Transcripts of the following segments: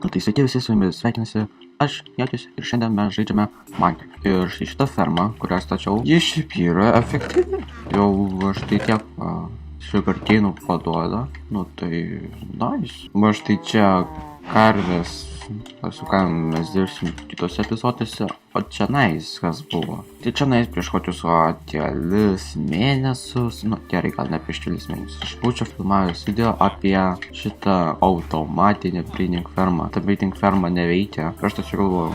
Tai sveiki visi, su jumis sveikinasi aš, Jėtis, ir šiandien mes žaidžiame Minecraft. Ir šitą fermą, kurią stačiau, ji šiaip yra efektyvi. Jau štai tiek šiugartynų paduoda, nu tai nice. Štai čia karvės, su kam mes dirbsim kitose epizoduose, o čia kas buvo. Tai čia prieš kokius kelis mėnesius, nu gerai, gal ne prieš kelis mėnesius. Aš būčiau filmavęs video apie šitą automatinę breeding fermą. Ta breeding ferma neveikia. Ir aš tačiau galvoju,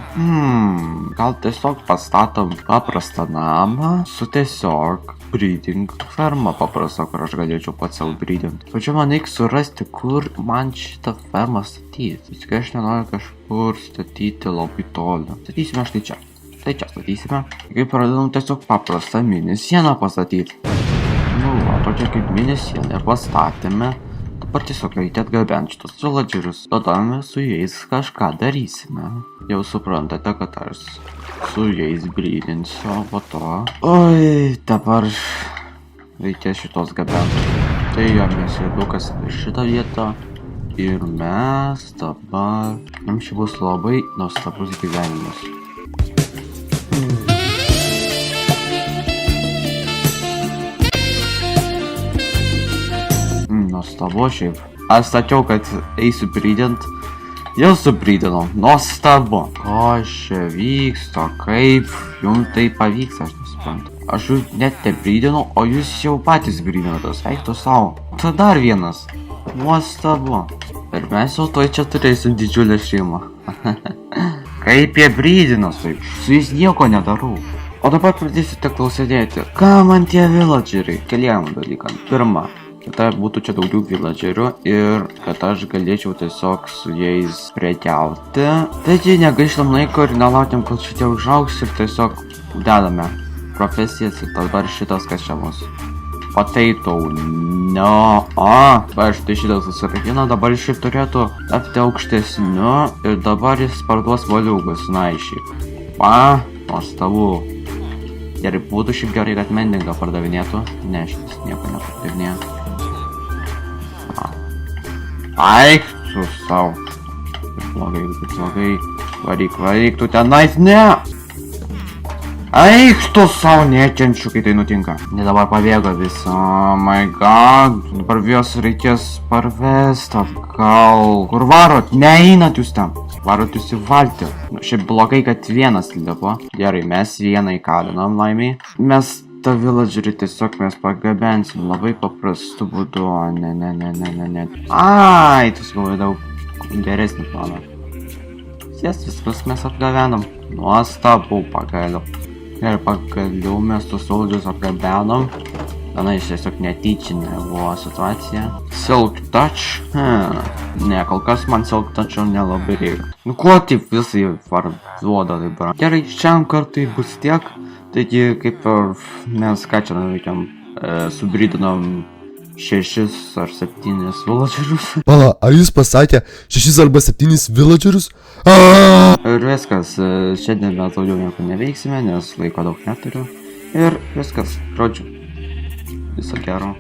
gal tiesiog pastatom paprastą namą su tiesiog breeding ferma paprasta, kur aš galėčiau pats savo breedinti. Tačiau man reikia surasti, kur man šitą fermą statyti. Tik aš nenoriu kažkur statyti labai toli. Statysime štai čia. Tai čia statysime. Kaip pradedam tiesiog paprastą mini sieną pastatyti. Nu, tokia kaip mini sieną ir pastatėme. Dabar tiesiog reikia atgabenti šitus villagerius. Tada mes su jais kažką darysime. Jau suprantate, kad aš su jais breedinsiu, o po to... Oi, dabar reikia šitos gabenti. Tai jo, mes jau daug kas į šitą vietą. Ir mes dabar... Jums čia bus labai nuostabus gyvenimas. Nuostabu šiaip. Aš sakiau, kad eisiu breedint. Jau subreidinau. Nuostabu. Ko čia vyksta? Kaip jums tai pavyks, aš nesuprantu. Aš jūs net nebreidinau, o jūs jau patys breidinotas. Eiktų savo. Tai dar vienas. Nuostabu. Ir mes jau toj čia turėsim didžiulę šeimą. Kaip jie breidino su jais nieko nedarau. O dabar pradėsite klausinėti, ką man tie villageriai? Keliam dalykam. Pirma, kad būtų čia daugiau villagerių ir kad aš galėčiau tiesiog su jais prekiauti. Taigi negaištam laiko ir nelaukiam, kol šitie užaugs ir tiesiog dedame profesijas ir dabar šitas kas čia bus. Potato, no, va štai šitas susirakina, dabar šiaip turėtų tapti aukštesniu ir dabar jis parduos valiugus, na šiaip. Nuostabu. Gerai, būtų šiaip gerai, kad mendingą pardavinėtų. Ne, šitas nieko nepardavinėja. Aik, tu savo. Blogai. Varyk, tu tenais, ne! Eik tu savo, nekenčiu, kai tai nutinka. Ne dabar pabėgo visi. Oh my god. Dabar jos reikės parvesti atgal. Kur varot? Neeinat jūs ten. Varot jūs į valtį. Nu, šiaip blogai, kad vienas lipo. Gerai, mes vieną įkalinam laimiai. Mes tą villagerį tiesiog mes pagabensim labai paprastu būdu. Ne. Ai, tu galvoji daug geresnį planą. Viskas mes atgavenam. Nuostabu pagaliau. Ir pagaliau mes tus villagerius atgabenom. Viena iš tiesiog netyčinė buvo situacija. Silk touch? Ne, kol kas man silk touch'o nelabai reikia. Nu kuo taip visai parduoda dabar? Gerai, šiam kartui bus tiek. Taigi kaip ir mes ką čia nuveikėm, subreidinom 6 ar 7 villagerius. Pala, ar jūs pasakė 6 arba 7 villagerius? Ir viskas, šiandien mes daugiau nieko neveiksime, nes laiko daug neturiu. Ir viskas, žodžiu, viso gero.